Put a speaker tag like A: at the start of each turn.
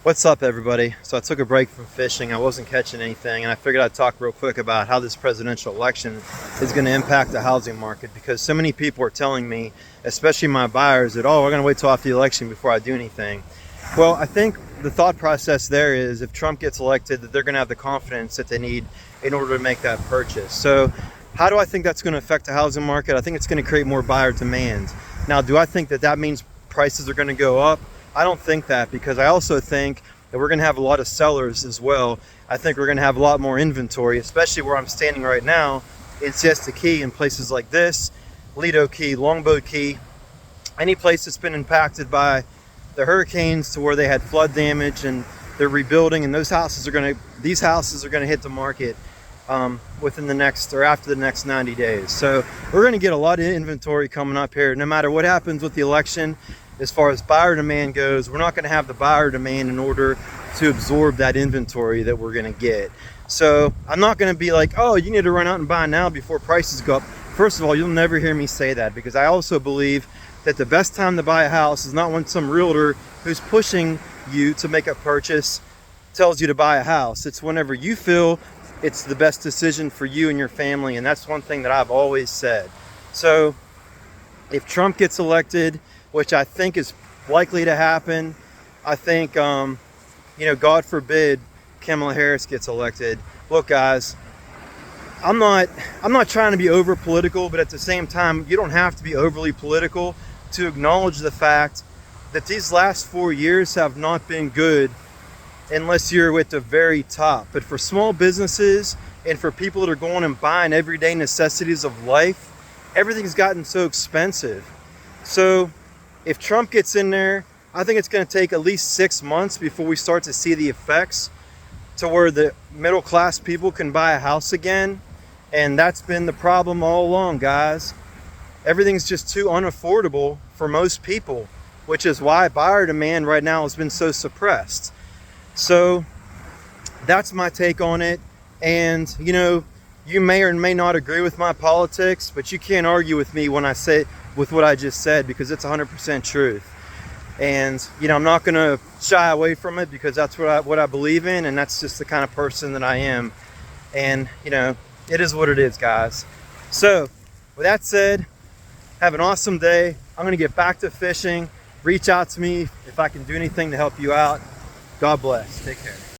A: What's up, everybody? So I took a break from fishing. I wasn't catching anything, and I figured I'd talk real quick about how this presidential election is going to impact the housing market, because so many people are telling me, especially my buyers, that, oh, we're going to wait till after the election before I do anything. Well, I think the thought process there is, if Trump gets elected, that they're going to have the confidence that they need in order to make that purchase. So how do I think that's going to affect the housing market? I think it's going to create more buyer demand. Now, do I think that that means prices are going to go up? I don't think that, because I also think that we're going to have a lot of sellers as well. I think we're going to have a lot more inventory, especially where I'm standing right now in Siesta Key and places like this, Lido Key, Longboat Key, any place that's been impacted by the hurricanes to where they had flood damage and they're rebuilding, and these houses are going to hit the market within the next, or after the next 90 days. So we're going to get a lot of inventory coming up here. No matter what happens with the election, as far as buyer demand goes, we're not going to have the buyer demand in order to absorb that inventory that we're going to get. So I'm not going to be like, oh, you need to run out and buy now before prices go up. First of all, you'll never hear me say that, because I also believe that the best time to buy a house is not when some realtor who's pushing you to make a purchase tells you to buy a house. It's whenever you feel it's the best decision for you and your family, and that's one thing that I've always said. So if Trump gets elected, which I think is likely to happen, I think, God forbid Kamala Harris gets elected. Look, guys, I'm not trying to be over political, but at the same time, you don't have to be overly political to acknowledge the fact that these last 4 years have not been good unless you're at the very top. But for small businesses and for people that are going and buying everyday necessities of life, everything's gotten so expensive. So if Trump gets in there, I think it's going to take at least 6 months before we start to see the effects to where the middle class people can buy a house again. And that's been the problem all along, guys. Everything's just too unaffordable for most people, which is why buyer demand right now has been so suppressed. So that's my take on it. And, you may or may not agree with my politics, but you can't argue with me when I say with what I just said, because it's 100% truth. And I'm not going to shy away from it, because that's what I believe in, and that's just the kind of person that I am. And it is what it is, guys. So with that said, have an awesome day. I'm going to get back to fishing. Reach out to me if I can do anything to help you out. God bless. Take care.